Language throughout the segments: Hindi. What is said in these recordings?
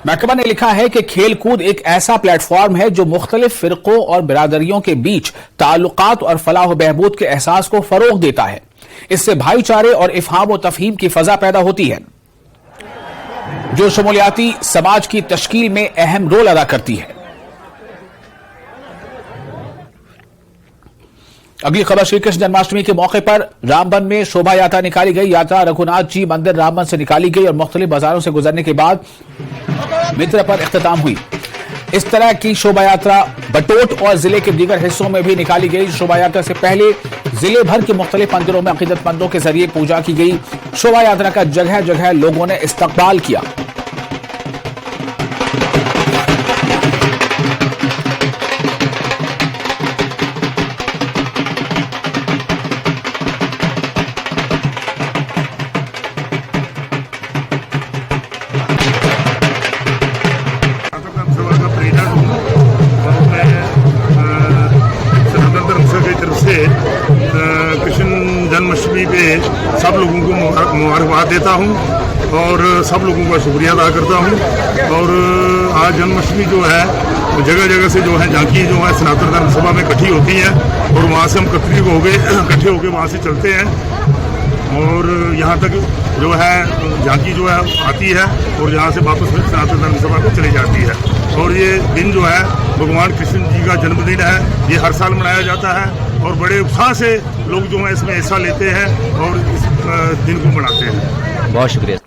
महकमा ने लिखा है कि खेल कूद एक ऐसा प्लेटफॉर्म है जो मुख्तलिफ फिरकों और बिरादरियों के बीच ताल्लुकात और फलाह बहबूद के एहसास को फरोग देता है। इससे भाईचारे और इफ़हाम व तफहीम की फजा पैदा होती है जो शमूलियाती समाज की तश्कील में अहम रोल अदा करती है। अगली खबर, श्री कृष्ण जन्माष्टमी के मौके पर रामबन में शोभा यात्रा निकाली गई। यात्रा रघुनाथ जी मंदिर रामबन से निकाली गई और मुख्तलिफ बाजारों से गुजरने के बाद मित्र पर इख्तिताम हुई। इस तरह की शोभा यात्रा बटोट और जिले के दीगर हिस्सों में भी निकाली गई। शोभा यात्रा से पहले जिले भर के मुख्तलिफ मंदिरों में अकीदतमंदों के जरिए पूजा की गई। शोभा यात्रा का जगह जगह लोगों ने इस्तकबाल किया। कृष्ण जन्माष्टमी पे सब लोगों को मुबारकबाद देता हूँ और सब लोगों का शुक्रिया अदा करता हूँ। और आज जन्माष्टमी जो है जगह जगह से जो है झांकी जो है सनातन धर्म सभा में इकट्ठी होती है और वहाँ से हम इकट्ठे होके वहाँ से चलते हैं और यहाँ तक जो है झांकी जो है आती है और यहाँ से वापस फिर सनातन धर्म सभा को चली जाती है। और ये दिन जो है भगवान कृष्ण जी का जन्मदिन है, ये हर साल मनाया जाता है और बड़े उत्साह से लोग जो है इसमें हिस्सा लेते हैं और इस दिन को मनाते हैं। बहुत शुक्रिया।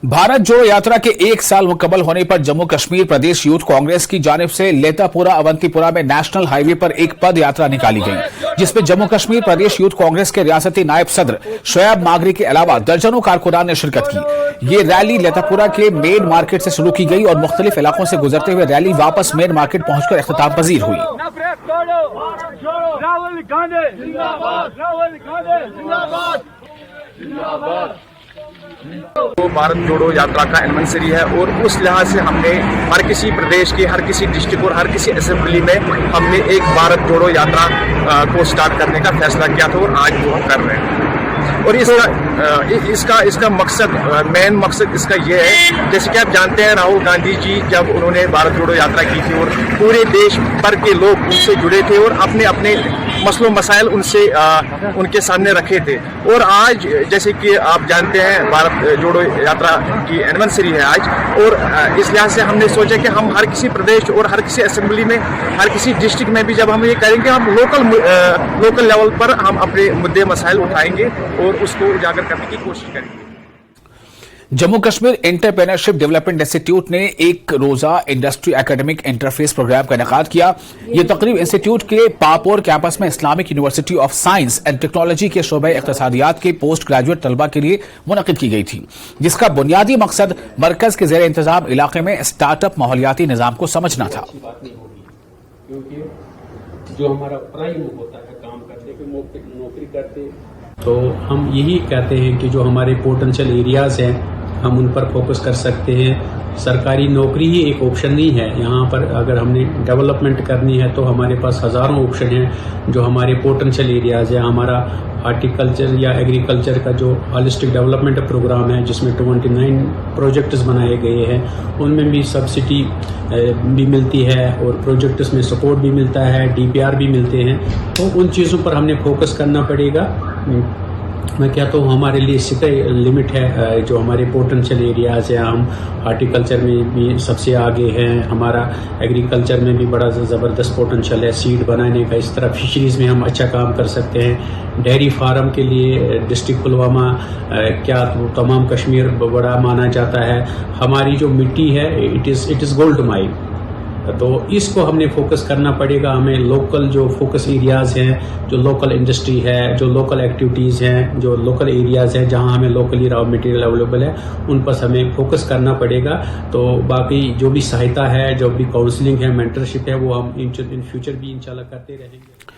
भारत जोड़ो यात्रा के 1 साल मुकम्मल होने पर जम्मू कश्मीर प्रदेश यूथ कांग्रेस की जानिब से लेतापुरा अवंतीपुरा में नेशनल हाईवे पर एक पद यात्रा निकाली गई, जिसमें जम्मू कश्मीर प्रदेश यूथ कांग्रेस के रियासती नायब सदर शोएब मागरी के अलावा दर्जनों कारकुनान ने शिरकत की। ये रैली लेतापुरा के मेन मार्केट से शुरू की गई और मुख्तलिफ इलाकों से गुजरते हुए रैली वापस मेन मार्केट पहुंचकर इख्तिताम पजीर हुई। तो भारत जोड़ो यात्रा का एनिवर्सरी है और उस लिहाज से हमने हर किसी प्रदेश के हर किसी डिस्ट्रिक्ट और हर किसी असेंबली में हमने एक भारत जोड़ो यात्रा को स्टार्ट करने का फैसला किया था और आज वो हम कर रहे हैं। और इसका मकसद मेन मकसद इसका ये है, जैसे कि आप जानते हैं राहुल गांधी जी जब उन्होंने भारत जोड़ो यात्रा की थी और पूरे देश भर के लोग उनसे जुड़े थे और अपने अपने मसलों मसाइल उनके सामने रखे थे। और आज जैसे कि आप जानते हैं भारत जोड़ो यात्रा की एनिवर्सरी है आज, और इस लिहाज से हमने सोचा कि हम हर किसी प्रदेश और हर किसी असेंबली में हर किसी डिस्ट्रिक्ट में भी जब हम ये करेंगे हम लोकल लेवल पर हम अपने मुद्दे मसाइल उठाएंगे और उसको उजागर करने की कोशिश करेंगे। Jammu Kashmir entrepreneurship development institute ने एक रोजा इंडस्ट्री एकेडमिक इंटरफेस प्रोग्राम का इनेकाद किया। यह तकरीब इंस्टीट्यूट के पापोर कैंपस में Islamic university of science and technology के शोबे इक्तिसादियात के पोस्ट ग्रेजुएट तलबा के लिए मुनक्किद की गई थी, जिसका बुनियादी मकसद मरकज के जेर इंतजाम इलाके में स्टार्टअप माहौलियाती निजाम को समझना था। क्योंकि जो हमारा प्राइम होता है काम करने के नौकरी करते, तो हम यही कहते हैं कि जो हमारे पोटेंशियल एरियाज हैं हम उन पर फोकस कर सकते हैं। सरकारी नौकरी ही एक ऑप्शन नहीं है यहाँ पर। अगर हमने डेवलपमेंट करनी है तो हमारे पास हज़ारों ऑप्शन हैं। जो हमारे पोटेंशियल एरियाज है, हमारा हार्टिकल्चर या एग्रीकल्चर का जो हॉलिस्टिक डेवलपमेंट प्रोग्राम है जिसमें 29 प्रोजेक्ट्स बनाए गए हैं, उनमें भी सब्सिडी भी मिलती है और प्रोजेक्ट्स में सपोर्ट भी मिलता है, DPR भी मिलते हैं। तो उन चीज़ों पर हमने फोकस करना पड़ेगा। मैं कहता हूँ हमारे लिए इसका लिमिट है। जो हमारे पोटेंशियल एरियाज हैं, हम हार्टिकल्चर में भी सबसे आगे हैं, हमारा एग्रीकल्चर में भी बड़ा ज़बरदस्त पोटेंशियल है सीड बनाने का। इस तरह फिशरीज़ में हम अच्छा काम कर सकते हैं। डेयरी फार्म के लिए डिस्ट्रिक्ट पुलवामा क्या तमाम कश्मीर बड़ा माना जाता है। हमारी जो मिट्टी है इट इज़ गोल्ड माइन, तो इसको हमने फोकस करना पड़ेगा। हमें लोकल जो फोकस एरियाज हैं, जो लोकल इंडस्ट्री है, जो लोकल एक्टिविटीज़ हैं, जो लोकल एरियाज हैं जहां हमें लोकली रॉ मटेरियल अवेलेबल है, उन पर हमें फोकस करना पड़ेगा। तो बाकी जो भी सहायता है, जो भी काउंसलिंग है, मेंटरशिप है, वो हम इन फ्यूचर भी इंशाल्लाह करते रहेंगे।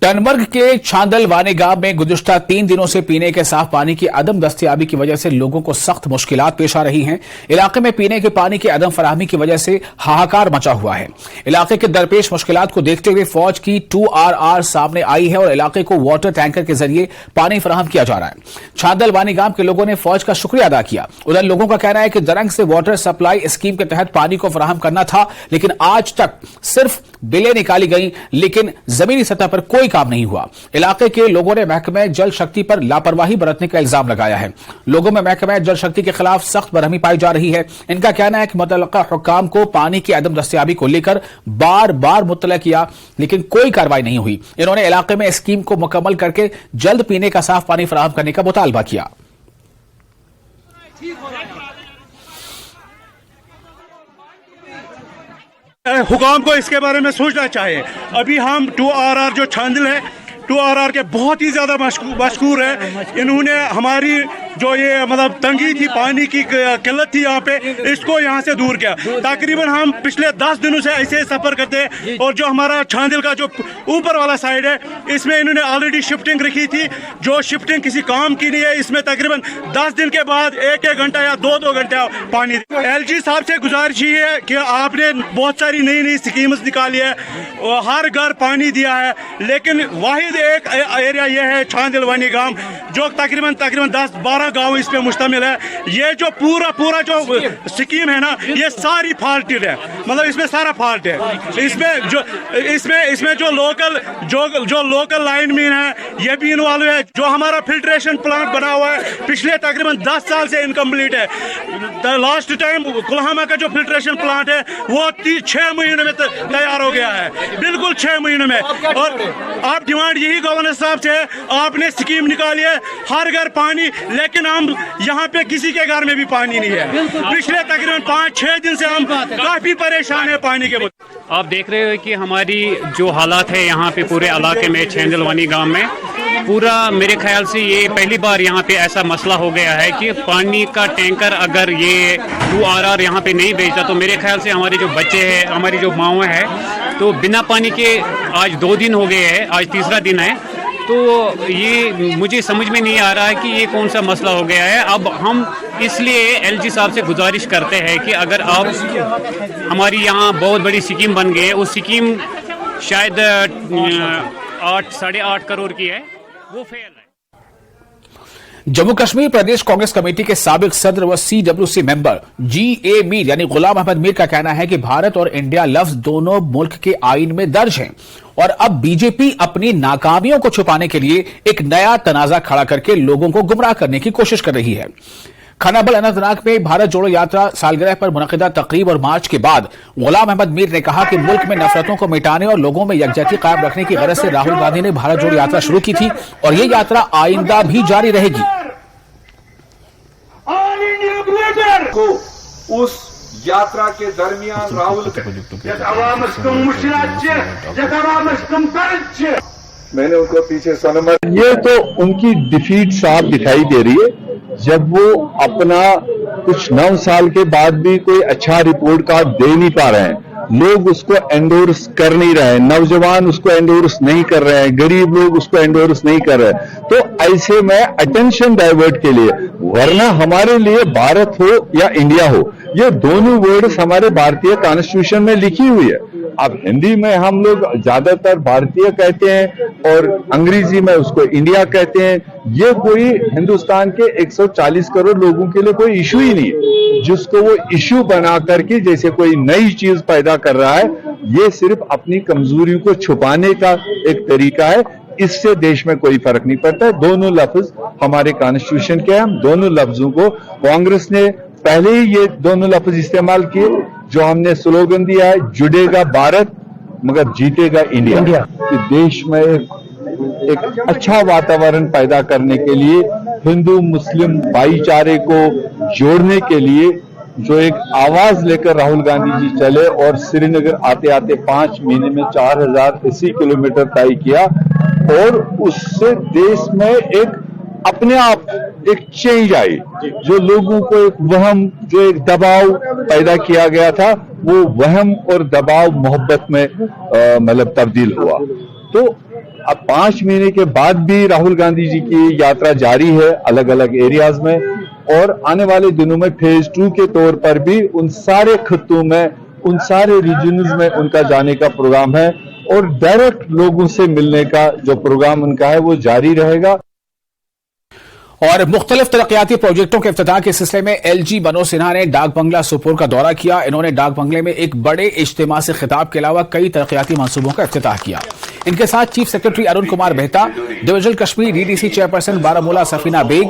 टनमर्ग के छांदलवानी गांव में गुज़िश्ता 3 दिनों से पीने के साफ पानी की अदम दस्तयाबी की वजह से लोगों को सख्त मुश्किलात पेश आ रही हैं। इलाके में पीने के पानी की अदम फराहमी की वजह से हाहाकार मचा हुआ है। इलाके के दरपेश मुश्किलात को देखते हुए फौज की 2RR सामने आई है और इलाके को वाटर टैंकर के जरिए पानी फराहम किया जा रहा है। छांदलवानी गांव के लोगों ने फौज का शुक्रिया अदा किया। उधर लोगों का कहना है कि दरंग से वाटर सप्लाई स्कीम के तहत पानी को फराहम करना था, लेकिन आज तक सिर्फ बिलें निकाली गई, लेकिन जमीनी सतह पर कोई काम नहीं हुआ। इलाके के लोगों ने महकमे जल शक्ति पर लापरवाही बरतने का इल्जाम लगाया है। लोगों में महकमे जल शक्ति के खिलाफ सख्त बरहमी पाई जा रही है। इनका कहना है कि मुतल्लिका हुक्काम को पानी की अदम दस्तयाबी को लेकर बार बार मुत्तला किया, लेकिन कोई कार्रवाई नहीं हुई। इन्होंने इलाके में स्कीम को मुकम्मल करके जल्द पीने का साफ पानी फराहम करने का मुतालबा किया। हुकाम को इसके बारे में सोचना चाहिए। अभी हम 2RR जो छांदल है, 2RR के बहुत ही ज़्यादा मशहूर है। इन्होंने हमारी जो ये मतलब तंगी थी, पानी की किल्लत थी यहाँ पे, इसको यहाँ से दूर किया। तकरीबन हम पिछले 10 दिनों से ऐसे सफ़र करते हैं। और जो हमारा छांदल का जो ऊपर वाला साइड है, इसमें इन्होंने ऑलरेडी शिफ्टिंग रखी थी, जो शिफ्टिंग किसी काम की नहीं है। इसमें तकरीबन 10 दिन के बाद 1-1 घंटा या 2-2 घंटा पानी। LG साहब से गुजारिश ही है कि आपने बहुत सारी नई नई स्कीम्स निकाली है, हर घर पानी दिया है, लेकिन वाहिद एक एरिया ये है छांदलवानी गांव, जो तकरीबन 10-12 गांव इस पे मुश्तमिल है। ये जो पूरा जो स्कीम है ना, ये सारी फॉल्टेड है, मतलब इसमें सारा फॉल्ट है। इसमें जो लोकल लाइनमैन है, ये भी इन्वॉल्व है। जो हमारा फिल्ट्रेशन प्लांट बना हुआ है, पिछले तकरीबन 10 साल से इनकम्प्लीट है। लास्ट टाइम कुल्हामा का जो फिल्ट्रेशन प्लांट है, वो 6 महीनों में तैयार हो गया है, बिल्कुल 6 महीनों में। और आप डिमांड यही गवर्नर साहब से, आपने स्कीम निकाली है हर घर पानी, लेकिन हम यहाँ पे किसी के घर में भी पानी नहीं है। पिछले तकरीबन 5-6 दिन से हम काफी परेशान है पानी के। आप देख रहे हो कि हमारी जो हालात है यहाँ पे पूरे इलाके में, छांदलवानी गांव में पूरा, मेरे ख्याल से ये पहली बार यहाँ पे ऐसा मसला हो गया है कि पानी का टैंकर अगर ये 2RR यहाँ पे नहीं भेजता तो मेरे ख्याल से हमारे जो बच्चे हैं, हमारी जो माँव है, तो बिना पानी के आज 2 दिन हो गए हैं, आज तीसरा दिन है। तो ये मुझे समझ में नहीं आ रहा है कि ये कौन सा मसला हो गया है। अब हम इसलिए LG साहब से गुजारिश करते हैं कि अगर आप हमारी यहाँ बहुत बड़ी स्कीम बन गई है, उस स्कीम शायद 8-8.5 करोड़ की है, वो फेल है। जम्मू कश्मीर प्रदेश कांग्रेस कमेटी के साबिक सदर व CWC मेंबर GA मीर यानी गुलाम अहमद मीर का कहना है कि भारत और इंडिया लफ्ज दोनों मुल्क के आईन में दर्ज हैं और अब बीजेपी अपनी नाकामियों को छुपाने के लिए एक नया तनाजा खड़ा करके लोगों को गुमराह करने की कोशिश कर रही है। खानाबल अनंतनाग में भारत जोड़ो यात्रा सालगिरह पर मुनक़िदा तकरीब और मार्च के बाद गुलाम अहमद मीर ने कहा कि मुल्क में नफरतों को मिटाने और लोगों में यकजहती कायम रखने की गरज से राहुल गांधी ने भारत जोड़ो यात्रा शुरू की थी और ये यात्रा आइंदा भी जारी रहेगी। को उस यात्रा के दरमियान राहुल मैंने उनको पीछे सनम, ये तो उनकी डिफीट साफ दिखाई दे रही है। जब वो अपना कुछ 9 साल के बाद भी कोई अच्छा रिपोर्ट कार्ड दे नहीं पा रहे हैं, लोग उसको एंडोर्स कर नहीं रहे हैं, नौजवान उसको एंडोर्स नहीं कर रहे हैं, गरीब लोग उसको एंडोर्स नहीं कर रहे हैं, तो ऐसे में अटेंशन डाइवर्ट के लिए, वरना हमारे लिए भारत हो या इंडिया हो, ये दोनों वर्ड्स हमारे भारतीय कॉन्स्टिट्यूशन में लिखी हुई है। अब हिंदी में हम लोग ज्यादातर भारतीय कहते हैं और अंग्रेजी में उसको इंडिया कहते हैं। ये कोई हिंदुस्तान के 140 करोड़ लोगों के लिए कोई इशू ही नहीं है, जिसको वो इशू बना करके जैसे कोई नई चीज पैदा कर रहा है। ये सिर्फ अपनी कमजोरियों को छुपाने का एक तरीका है। इससे देश में कोई फर्क नहीं पड़ता। दोनों लफ्ज हमारे कॉन्स्टिट्यूशन के हैं। दोनों लफ्जों को कांग्रेस ने पहले ही ये दोनों लफ्ज इस्तेमाल किए। जो हमने स्लोगन दिया है, जुड़ेगा भारत मगर जीतेगा इंडिया, कि देश में एक अच्छा वातावरण पैदा करने के लिए, हिंदू मुस्लिम भाईचारे को जोड़ने के लिए जो एक आवाज लेकर राहुल गांधी जी चले और श्रीनगर आते आते 5 महीने में 4080 किलोमीटर तय किया और उससे देश में एक अपने आप एक चेंज आई। जो लोगों को एक वहम, जो एक दबाव पैदा किया गया था, वो वहम और दबाव मोहब्बत में मतलब तब्दील हुआ। तो अब 5 महीने के बाद भी राहुल गांधी जी की यात्रा जारी है अलग अलग एरियाज में, और आने वाले दिनों में फेज 2 के तौर पर भी उन सारे खित्तों में, उन सारे रीजन्स में उनका जाने का प्रोग्राम है, और डायरेक्ट लोगों से मिलने का जो प्रोग्राम उनका है वो जारी रहेगा। और मुख्तलिफ तरक्याती प्रोजेक्टों के इफ्तिताह के सिलसिले में एलजी मनोज सिन्हा ने डाक बंगला सोपोर का दौरा किया। इन्होंने डाक बंगले में एक बड़े इज्तिमा से खिताब के अलावा कई तरक्याती मंसूबों का इफ्तिताह किया। इनके साथ chief secretary Arun Kumar Mehta, divisional Kashmir DDC chairperson Baramulla Safina Baig,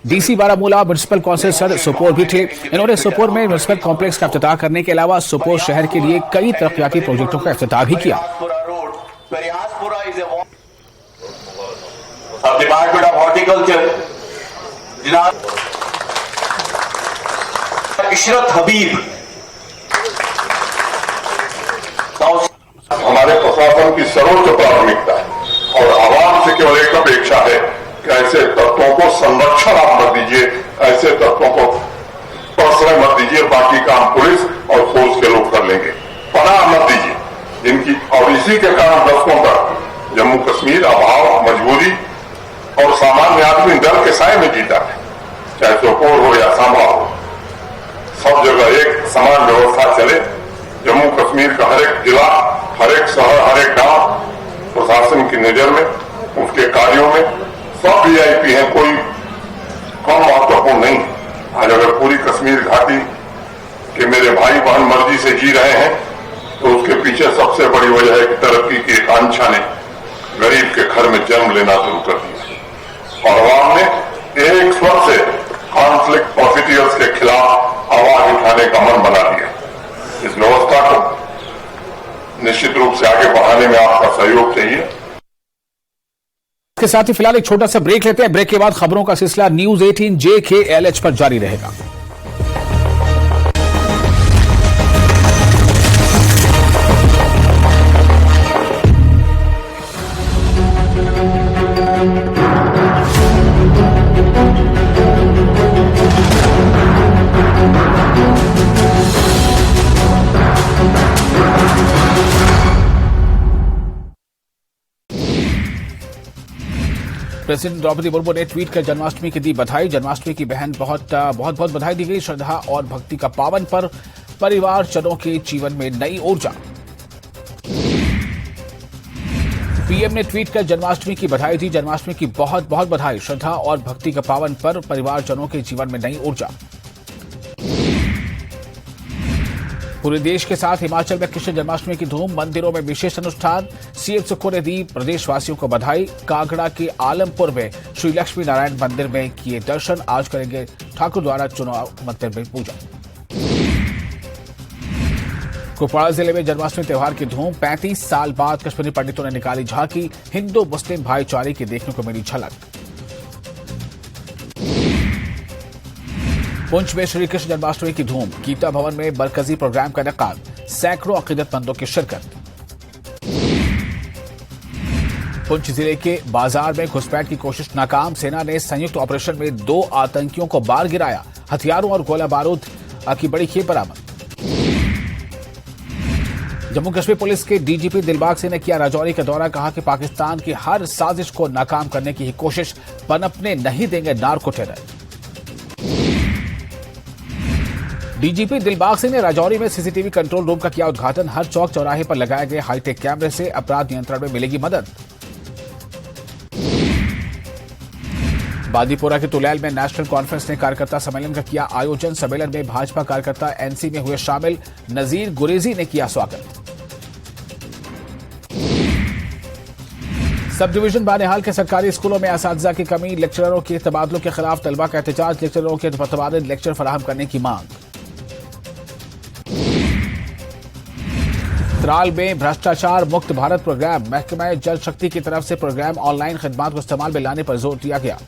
DC Baramulla, municipal council सदर सोपोर भी थे। इन्होंने सोपोर में म्युनिसिपल कॉम्प्लेक्स का इफ्तिताह करने के अलावा सोपोर शहर के लिए कई तरक्याती प्रोजेक्टों का इफ्तिताह भी किया। डिपार्टमेंट ऑफ हॉर्टिकल्चर इशरत हबीब, हमारे प्रशासन की सर्वोच्च प्राथमिकता है और आवाम से केवल एक अपेक्षा है कि ऐसे तत्वों को संरक्षण आप मत दीजिए, ऐसे तत्वों को प्रश्रय मत दीजिए, बाकी काम पुलिस और फोर्स के लोग कर लेंगे, पनाह मत दीजिए जिनकी। और इसी के कारण दशकों तक जम्मू कश्मीर अभाव, मजबूरी और सामान्य आदमी डर के साए में जीता है, चाहे सोपोर हो या सांबा हो, सब जगह एक समान व्यवस्था चले। जम्मू कश्मीर का हर एक जिला, हर एक शहर, हर एक गांव प्रशासन की नजर में, उसके कार्यों में सब वीआईपी हैं, कोई कम महत्वपूर्ण नहीं। आज अगर पूरी कश्मीर घाटी के मेरे भाई बहन मर्जी से जी रहे हैं तो उसके पीछे सबसे बड़ी वजह है कि तरक्की की आकांक्षा ने गरीब के घर में जन्म लेना शुरू कर दिया और अवाम ने एक स्वर से कॉन्फ्लिक्ट प्रोसिड्यूर्स के खिलाफ आवाज उठाने का मन बना दिया। इस व्यवस्था को निश्चित रूप से आगे बढ़ाने में आपका सहयोग चाहिए। इसके साथ ही फिलहाल एक छोटा सा ब्रेक लेते हैं। ब्रेक के बाद खबरों का सिलसिला न्यूज 18 JKLH पर जारी रहेगा। प्रेसिडेंट द्रौपदी मुर्मू ने ट्वीट कर जन्माष्टमी की दी बधाई। जन्माष्टमी की बहन बहुत बधाई दी गई। श्रद्धा और भक्ति का पावन पर्व, परिवारजनों के जीवन में नई ऊर्जा। पीएम ने ट्वीट कर जन्माष्टमी की बधाई दी। जन्माष्टमी की बहुत बधाई। श्रद्धा और भक्ति का पावन पर्व, परिवारजनों के जीवन में नई ऊर्जा। पूरे देश के साथ हिमाचल में कृष्ण जन्माष्टमी की धूम, मंदिरों में विशेष अनुष्ठान। सीएम सुक्खू ने दी प्रदेशवासियों को बधाई। कांगड़ा के आलमपुर में श्री लक्ष्मी नारायण मंदिर में किए दर्शन। आज करेंगे ठाकुर द्वारा चुनाव मंदिर में पूजा। कुपवाड़ा जिले में जन्माष्टमी त्योहार की धूम, 35 साल बाद कश्मीरी पंडितों ने निकाली झांकी। हिंदू मुस्लिम भाईचारे की देखने को मिली झलक। पुंछ में श्री कृष्ण जन्माष्टमी की धूम, गीता भवन में मरकजी प्रोग्राम का इनेकाद। सैकड़ों अकीदतमंदों की शिरकत। पुंछ जिले के बाजार में घुसपैठ की कोशिश नाकाम। सेना ने संयुक्त ऑपरेशन में 2 आतंकियों को बाहर गिराया। हथियारों और गोला बारूद की बड़ी खेप बरामद। जम्मू कश्मीर पुलिस के डीजीपी दिलबाग सिंह ने किया राजौरी का दौरा। कहा कि पाकिस्तान की हर साजिश को नाकाम करने की कोशिश, पनपने नहीं देंगे narco terror. DGP Dilbag Singh ने राजौरी में सीसीटीवी कंट्रोल रूम का किया उद्घाटन। हर चौक चौराहे पर लगाए गए हाईटेक कैमरे से अपराध नियंत्रण में मिलेगी मदद। बादीपुरा के तुलैल में नेशनल कॉन्फ्रेंस ने कार्यकर्ता सम्मेलन का किया आयोजन। सम्मेलन में भाजपा कार्यकर्ता एनसी में हुए शामिल। नजीर गुरेजी ने किया स्वागत। सब डिवीजन बानेहाल के सरकारी स्कूलों में असातिज़ा की कमी, लेक्चररों के तबादलों के खिलाफ तलबा का एहतजाज। लेक्चररों के मुतबादिल लेक्चर फराहम करने की मांग। त्राल में भ्रष्टाचार मुक्त भारत प्रोग्राम, महकमा जल शक्ति की तरफ से प्रोग्राम ऑनलाइन खिदमात को इस्तेमाल में लाने पर जोर दिया गया।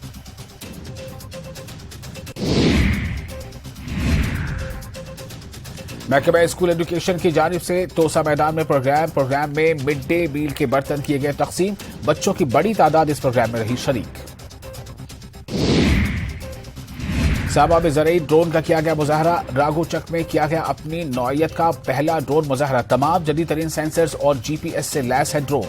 महकमा स्कूल एजुकेशन की जानिब से तोसा मैदान में प्रोग्राम में मिड डे मील के बर्तन किए गए तकसीम। बच्चों की बड़ी तादाद इस प्रोग्राम में रही शरीक। साबा में ज़रई ड्रोन का किया गया मुजाहरा। राघोचक में किया गया अपनी नौइयत का पहला ड्रोन मुजाहरा। तमाम जदीद तरीन सेंसर्स और जीपीएस से लैस है ड्रोन।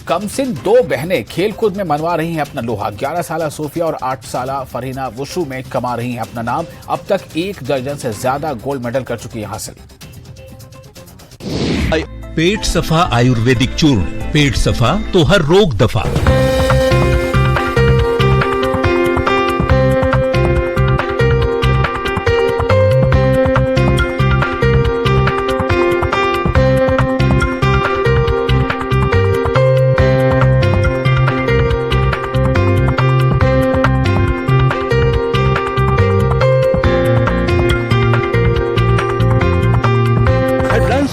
कमसिन दो बहनें खेलकूद में मनवा रही हैं अपना लोहा। 11 साला सोफिया और 8 साला फरहीना वुशु में कमा रही हैं अपना नाम। अब तक 1 दर्जन से ज्यादा गोल्ड मेडल कर चुकी है हासिल। पेट सफा आयुर्वेदिक चूर्ण, पेट सफा तो हर रोग दफा।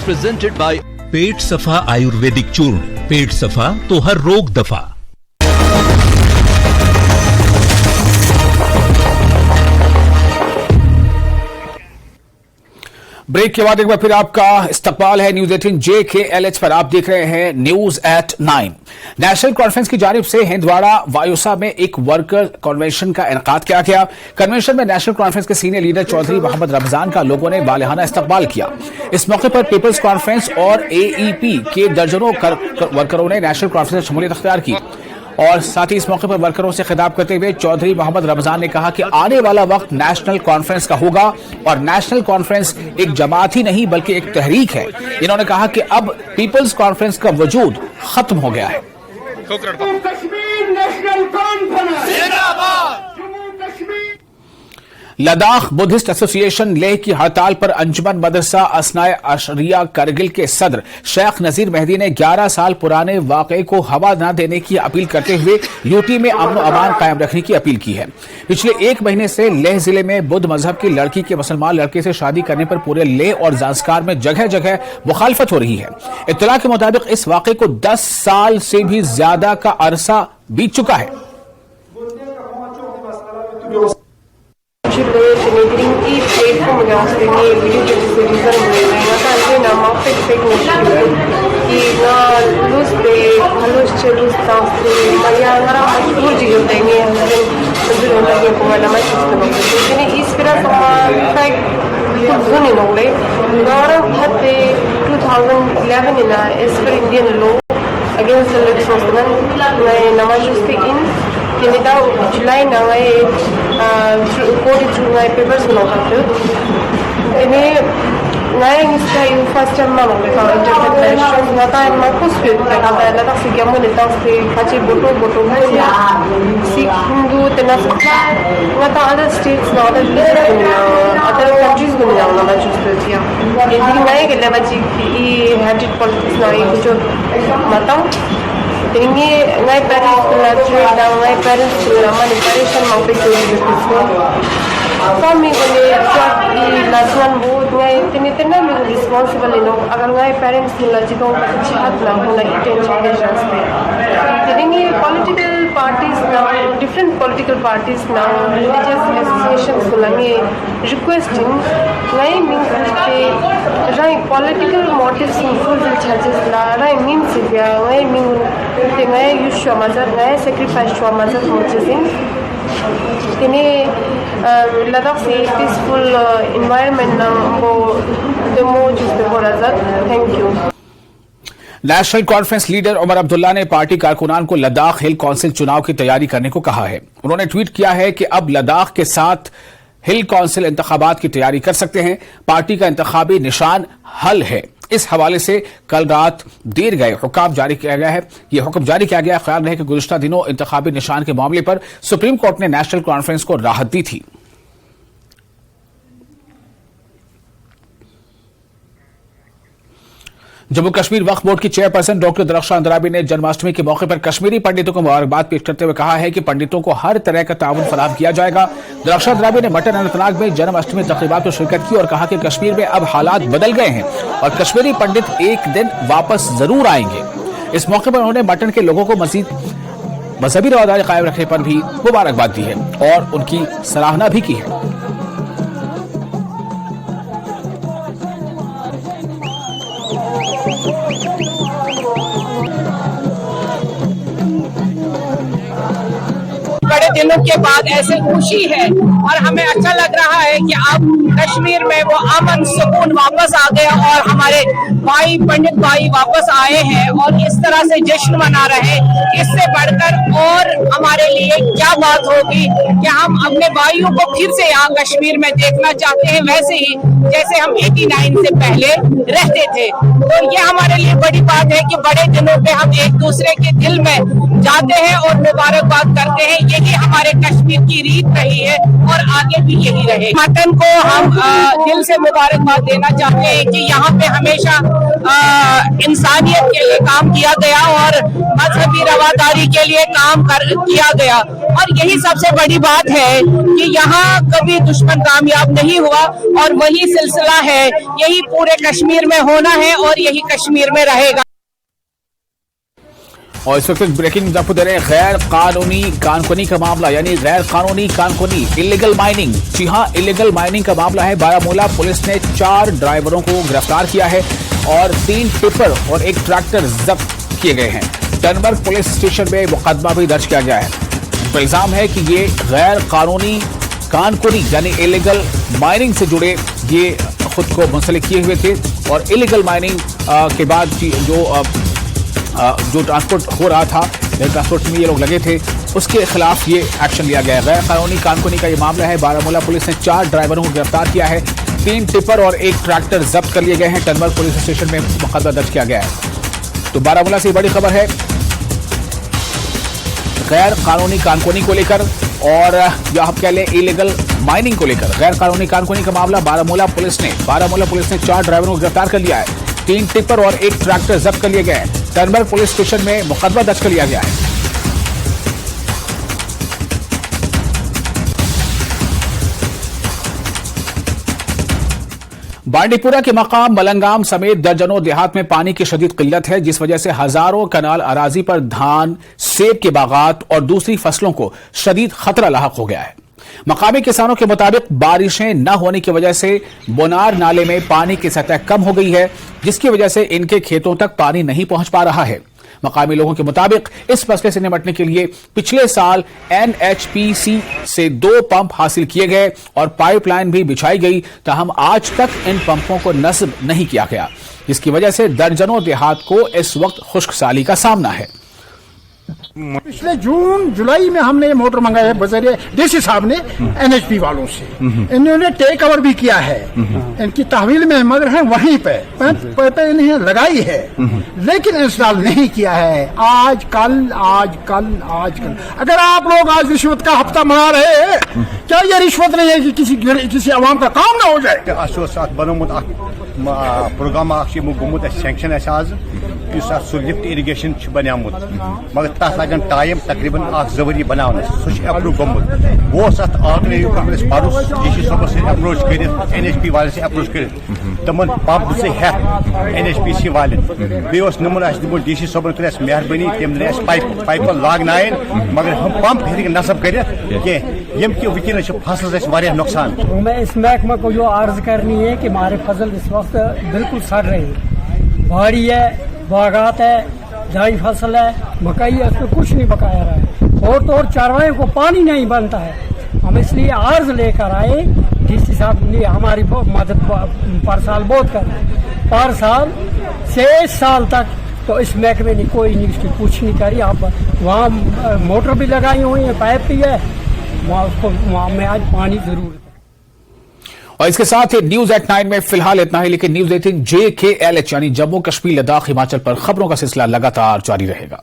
Presented by पेट सफा आयुर्वेदिक चूर्ण, पेट सफा तो हर रोग दफा। ब्रेक के बाद एक बार फिर आपका इस्तकबाल है न्यूज 18 JKLH पर। आप देख रहे हैं न्यूज एट 9। नेशनल कॉन्फ्रेंस की जानिब से हिंदवाड़ा वायुसा में एक वर्कर कन्वेंशन का इनेकाद किया गया। कन्वेंशन में नेशनल कॉन्फ्रेंस के सीनियर लीडर चौधरी मोहम्मद रमजान का लोगों ने बालिहाना इस्तकबाल किया। इस मौके पर पीपल्स कॉन्फ्रेंस और AEP के दर्जनों वर्करों ने नेशनल कॉन्फ्रेंस में शमूलियत अख्तियार की। और साथ ही इस मौके पर वर्करों से खिताब करते हुए चौधरी मोहम्मद रमजान ने कहा कि आने वाला वक्त नेशनल कॉन्फ्रेंस का होगा और नेशनल कॉन्फ्रेंस एक जमात ही नहीं बल्कि एक तहरीक है। इन्होंने कहा कि अब पीपल्स कॉन्फ्रेंस का वजूद खत्म हो गया है। लद्दाख बुद्धिस्ट एसोसिएशन लेह की हड़ताल पर अंजुमन मदरसा असनाए अशरिया करगिल के सदर शेख नजीर मेहदी ने 11 साल पुराने वाकये को हवा न देने की अपील करते हुए यूटी में अमन अमान कायम रखने की अपील की है। पिछले 1 महीने से लेह जिले में बुद्ध मजहब की लड़की के मुसलमान लड़के से शादी करने पर पूरे लेह और जांस्कार में जगह जगह मुखालफत हो रही है। इत्तला के मुताबिक इस वाकये को 10 साल से भी ज्यादा का अरसा बीत चुका है। Kini daw July na ngay code through ngay papers mo kato. Kini ngay ngista yung first time na magkakaw interpretation na tayo magkuswit na tayo na tayo sigyan mo nito si kachi boto siya si Hindu tenasakta na tayo other states na other villages na other countries mo na na majusto siya. Hindi ngay kailangan bachi i-handed politics na i-kucho matang. Ini ngai parents la trade da ngai parents la mani parishan mau pe chori betul. Kami gone job I national board ngai tena mi responsible ino agar ngai parents la jikong अच्छी हाथ ना होना intention के रास्ते. Ini political parties now different political parties now religious associations langi requesting ngai means ke rai political motives in full charges la rai means ya ngai means ngai use shwa mazar ngai sacrifice shwa mazar mochizin kini Ladakh se peaceful environment na wo demo jiste for azad. Thank you. National Conference leader Omar Abdullah ने पार्टी कारकुनान को लद्दाख हिल काउंसिल चुनाव की तैयारी करने को कहा है। उन्होंने ट्वीट किया है कि अब लद्दाख के साथ हिल काउंसिल इंतखाबात की तैयारी कर सकते हैं। पार्टी का इंतखाबी निशान हल है। इस हवाले से कल रात देर गए हुक्म जारी किया गया है। यह हुक्म जारी किया गया। ख्याल रहे कि गुज़िश्ता दिनों इंतखाबी निशान के मामले पर सुप्रीम कोर्ट ने नेशनल कॉन्फ्रेंस को राहत दी थी। जम्मू कश्मीर वक्फ बोर्ड की चेयरपर्सन डॉक्टर दरख्शान अंद्राबी ने जन्माष्टमी के मौके पर कश्मीरी पंडितों को मुबारकबाद पेश करते हुए कहा है कि पंडितों को हर तरह का ताउन फराहम किया जाएगा। दरख्शान अंद्राबी ने मटन अनंतनाग में जन्माष्टमी तकरीबात में शिरकत की और कहा कि कश्मीर में अब हालात बदल गए हैं और कश्मीरी पंडित एक दिन वापस जरूर आएंगे। इस मौके पर उन्होंने मटन के लोगों को मजीद मजहबी रवादारी कायम रखने पर भी मुबारकबाद दी है और उनकी सराहना भी की है। बड़े दिनों के बाद ऐसे खुशी है और हमें अच्छा लग रहा है कि अब कश्मीर में वो अमन सुकून वापस आ गया और हमारे भाई पंडित भाई वापस आए हैं और इस तरह से जश्न मना रहे हैं। इससे बढ़कर और हमारे लिए क्या बात होगी कि हम अपने भाइयों को फिर से यहाँ कश्मीर में देखना चाहते हैं, वैसे ही जैसे हम 89 से पहले रहते थे। तो ये हमारे लिए बड़ी बात है कि बड़े दिनों पे हम एक दूसरे के दिल में जाते हैं और मुबारकबाद करते हैं। यही हमारे कश्मीर की रीत रही है और आगे भी यही रहे। मटन को हम दिल से मुबारकबाद देना चाहते हैं कि यहाँ पे हमेशा इंसानियत के लिए काम किया गया और मजहबी रवादारी के लिए काम किया गया और यही सबसे बड़ी बात है कि यहाँ कभी दुश्मन कामयाब नहीं हुआ और वही सिलसिला है, यही पूरे कश्मीर में होना है और यही कश्मीर में रहेगा। और इस वक्त ब्रेकिंग आपको दे रहे हैं, गैर कानूनी कानकुनी का मामला, यानी गैर कानूनी कानकुनी इलीगल माइनिंग। जी हां, इलीगल माइनिंग का मामला है। बारामूला पुलिस ने 4 ड्राइवरों को गिरफ्तार किया है और 3 टिपर और 1 ट्रैक्टर जब्त किए गए हैं। टनबर्ग पुलिस स्टेशन में मुकदमा भी दर्ज किया गया है। इल्जाम है कि ये गैर कानूनी कानकुनी यानी इलीगल माइनिंग से जुड़े ये खुद को मुंसलिक किए हुए थे और इलीगल माइनिंग के बाद जो ट्रांसपोर्ट हो रहा था, ट्रांसपोर्ट में ये लोग लगे थे, उसके खिलाफ ये एक्शन लिया गया है। गैर कानूनी कानकुनी का ये मामला है। बारामूला पुलिस ने 4 ड्राइवरों को गिरफ्तार किया है, 3 टिपर और 1 ट्रैक्टर जब्त कर लिए गए हैं। टनबर्ग पुलिस स्टेशन में मुकदमा दर्ज किया गया है। तो बारामूला से बड़ी खबर है गैर कानूनी कानकुनी को लेकर और या आप कह लें इलीगल माइनिंग को लेकर। गैर कानूनी कानकुनी का मामला बारामूला पुलिस ने 4 ड्राइवरों को गिरफ्तार कर लिया है, 3 टिपर और 1 ट्रैक्टर जब्त कर लिए गए हैं। टनबर्ग पुलिस स्टेशन में मुकदमा दर्ज कर लिया गया है। बांडीपुरा के मकाम मलंगाम समेत दर्जनों देहात में पानी की शदीद किल्लत है, जिस वजह से हजारों कनाल अराजी पर धान, सेब के बागात और दूसरी फसलों को शदीद खतरा लाहक हो गया है। मकामी किसानों के मुताबिक बारिशें न होने की वजह से बोनार नाले में पानी की सतह कम हो गई है, जिसकी वजह से इनके खेतों तक पानी नहीं पहुंच पा रहा है। मकामी लोगों के मुताबिक इस मसले से निपटने के लिए पिछले साल NHPC से 2 पंप हासिल किए गए और पाइपलाइन भी बिछाई गई, ताहम आज तक इन पंपों को नस्ब नहीं किया गया, जिसकी वजह से दर्जनों देहात को इस वक्त खुश्कसाली का सामना है। पिछले जून जुलाई में हमने ये मोटर मंगाया है बजरिए डीसी साहब ने NHP वालों से। इन्होंने टेक ओवर भी किया है, इनकी तहवील में मगर है वहीं पे इन्हें लगाई है, लेकिन इंस्टॉल नहीं किया है। आज कल अगर आप लोग आज रिश्वत का हफ्ता मना रहे हैं, क्या ये रिश्वत नहीं है कि किसी अवाम का काम ना हो जाए? बनोमुत प्रोग्राम गोमुत सैंक्शन आज लिफ्ट इरिगेशन बनामुत, मगर तथ लगन टाइम तकरीबन 2 वरी बनाने सह अप्रूव गोमुत। वो ऑलरेडी पर्स डीसी साहब से अप्रोच कर NHP वाले से अप्रोच कर तमन पंप से NHPC वाले नमन दिमो डीसी साहब कर मेहरबानी तम पाइप लागनायन, मगर हम पंप हेक नसब कर यम कि वनस फसल नुकसान। मैं इस महकमा को जो अर्ज करनी है कि हमारे फसल इस वक्त बिल्कुल सड़ रही है, बाड़ी है, बागात है, जाई फसल है, मकई है, उसमें कुछ नहीं पकाया रहा है और तो और चारवाइयों को पानी नहीं बनता है। हम इसलिए अर्ज लेकर आए, डीसी साहब ने हमारी मदद पर साल बहुत कर, पर साल 6 साल तक तो इस महकमे ने कोई नहीं उसकी कुछ नहीं करी। आप वहाँ मोटर भी लगाई हुई है, पाइप भी है, वहाँ में आज पानी जरूर है। और इसके साथ ही न्यूज एट 9 में फिलहाल इतना ही, लेकिन न्यूज 18 JKLH यानी जम्मू कश्मीर लद्दाख हिमाचल पर खबरों का सिलसिला लगातार जारी रहेगा।